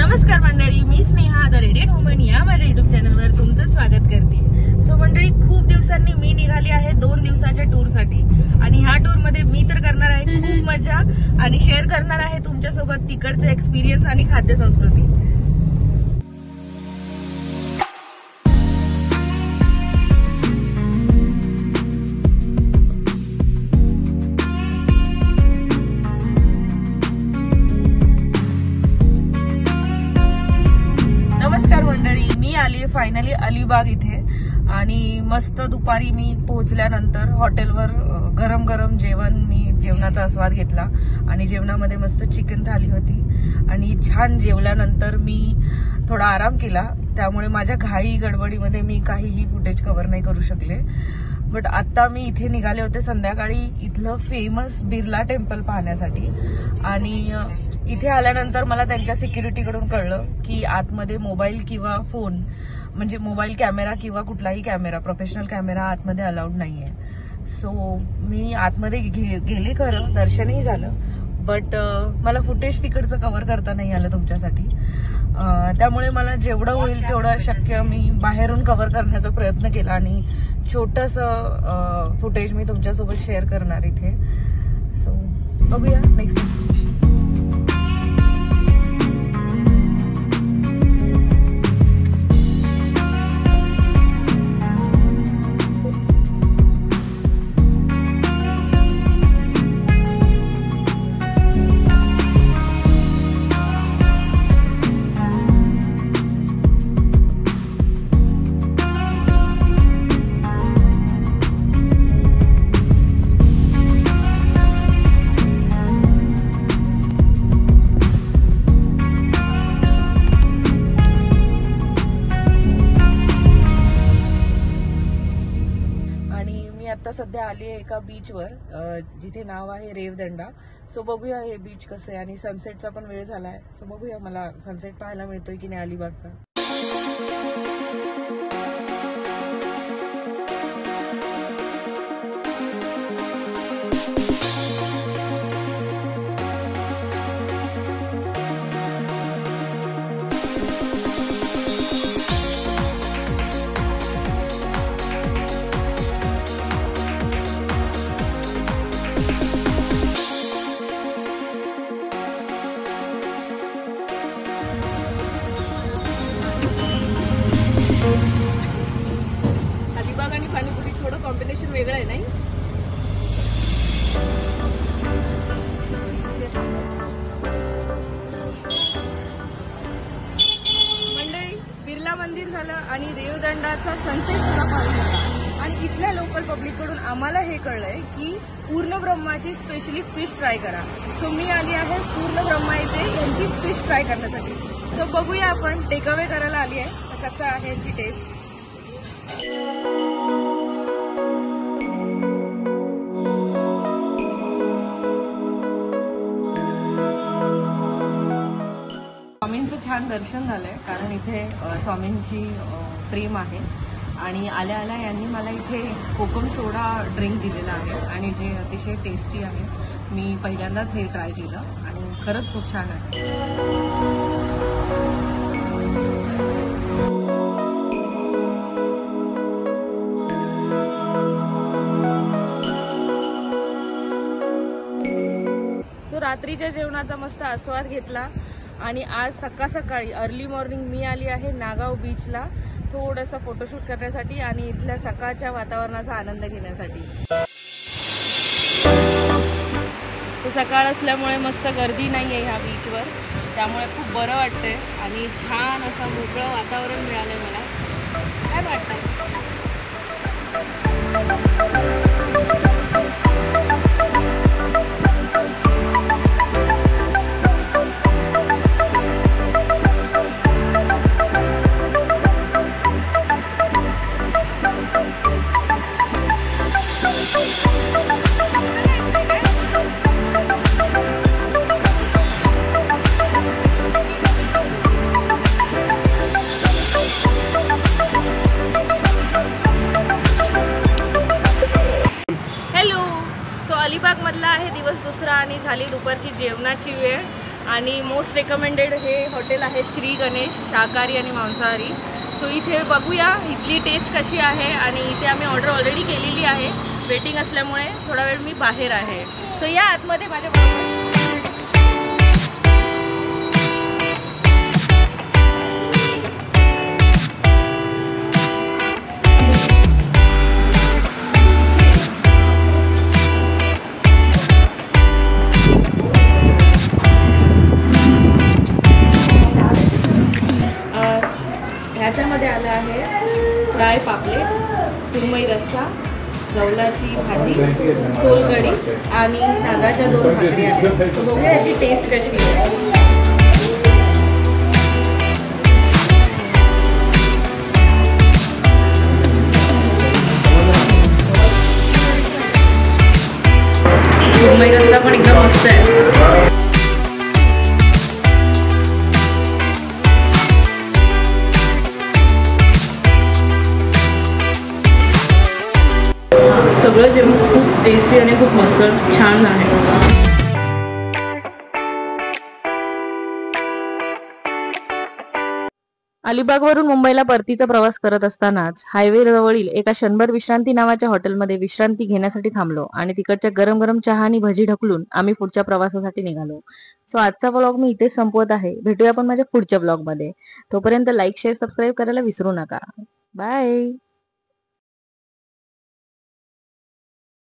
नमस्कार मंडळी, मी Sneha the radiant woman या माझ्या युट्यूब चॅनलवर तुमचं स्वागत करते। सो मंडळी, खूप दिवसांनी मी निघाली आहे 2 दिवसाच्या टूर साठी आणि ह्या टूर मध्ये मी तर करणार आहे खूप मजा आणि शेअर करणार आहे तुमच्यासोबत तिकडचे एक्सपिरियन्स आणि खाद्य संस्कृती। फायनली अलिबाग इथे आणि मस्त दुपारी मी पोहोचल्यानंतर हॉटेलवर गरम गरम जेवण, मी जेवणाचा आस्वाद घेतला आणि जेवणामध्ये मस्त चिकन थाली होती आणि छान जेवल्यानंतर मी थोडा आराम केला। त्यामुळे माझ्या घाई गडबडीमध्ये मी काहीही फुटेज कव्हर नाही करू शकले। बट आता मी इथे निघाले होते संध्याकाळी इथलं फेमस बिर्ला टेम्पल पाहण्यासाठी आणि इथे आल्यानंतर मला त्यांच्या सिक्युरिटीकडून कळलं की आतमध्ये मोबाईल किंवा फोन म्हणजे मोबाईल कॅमेरा किंवा कुठलाही कॅमेरा, प्रोफेशनल कॅमेरा आतमध्ये अलाउड नाहीये। सो मी आतमध्ये गेले, खरं दर्शनही झालं, बट मला फुटेज तिकडचं कव्हर करता नाही आलं तुमच्यासाठी। त्यामुळे मला जेवढं होईल तेवढं शक्य मी बाहेरून कव्हर करण्याचा प्रयत्न केला आणि छोटंसं फुटेज मी तुमच्यासोबत शेअर करणार इथे। सो बघूया नेक्स्ट। आता सध्या आली आहे एका बीचवर जिथे नाव आहे रेवदंडा। सो बघूया हे बीच कसं आहे आणि सनसेटचा पण वेळ झालाय। सो बघूया मला सनसेट पाहायला मिळतोय की नाही अलिबागचा। अलिबाग आणि पाणीपुरी थोडं कॉम्बिनेशन वेगळं आहे नाही? मंडळी, बिर्ला मंदिर झालं आणि रेवदंडाचा सनसेट सुद्धा पाहून झाला आणि इथल्या लोकल पब्लिक कडून आम्हाला हे कळलंय की पूर्ण ब्रह्माची स्पेशली फिश ट्राय करा। सो मी आली आहे पूर्ण ब्रह्मा इथे यांची फिश ट्राय करण्यासाठी। सो बघूया, आपण टेकअवे करायला आली आहे, कसं आहे याची टेस्ट। स्वामींचं छान दर्शन झालंय कारण इथे स्वामींची फ्रेम आहे आणि आल्या आल्या यांनी मला इथे कोकम सोडा ड्रिंक दिलेला आहे आणि जे अतिशय टेस्टी आहे। मी पहिल्यांदाच हे ट्राय केलं आणि खरंच खूप छान आहे। रात्रीच्या जेवणाचा मस्त आस्वाद घेतला आणि आज सकाळ सकाळी अर्ली मॉर्निंग मी आली आहे नागाव बीचला थोडंसं फोटोशूट करण्यासाठी आणि इथल्या सकाळच्या वातावरणाचा आनंद घेण्यासाठी। सकाळ असल्यामुळे मस्त गर्दी नाही आहे ह्या बीचवर, त्यामुळे खूप बरं वाटतंय आणि छान असं मोकळं वातावरण मिळालंय मला, छान वाटतंय। आणि मोस्ट रेकमेंडेड हे हॉटेल आहे श्री गणेश, शाकाहारी आणि मांसाहारी. सो इथे बघूया इथली टेस्ट कशी आहे. आणि इथे आम्ही ऑर्डर ऑलरेडी केलेली आहे, वेटिंग असल्यामुळे थोडा वेळ मी बाहेर आहे. सो या आतमध्ये माझ्याबरोबर. ह्याच्यामध्ये आलं आहे फ्राय पापलेट, सुरमई रस्सा, गवलाची भाजी, सोलकढी आणि तांदळाच्या 2 भाकरी आहेत. बघूया याची टेस्ट कशी आहे. सुरमई रस्सा पण एकदम मस्त आहे. सगळं जेवण खूप टेस्टी आणि खूप मस्त छान आहे. अलिबागवरून मुंबईला परतीचा प्रवास करत असतानाच हायवे जवळील एका 100 विश्रांती नावाच्या हॉटेलमध्ये विश्रांती घेण्यासाठी थांबलो आणि तिकडच्या गरम गरम चहा आणि भजी ढकलून आम्ही पुढच्या प्रवासासाठी निघालो. सो आजचा व्लॉग मी इथे संपवत आहे. भेटूया आपण माझ्या पुढच्या व्लॉग मध्ये. तोपर्यंत लाईक, शेअर, सबस्क्राईब करायला विसरू नका. बाय.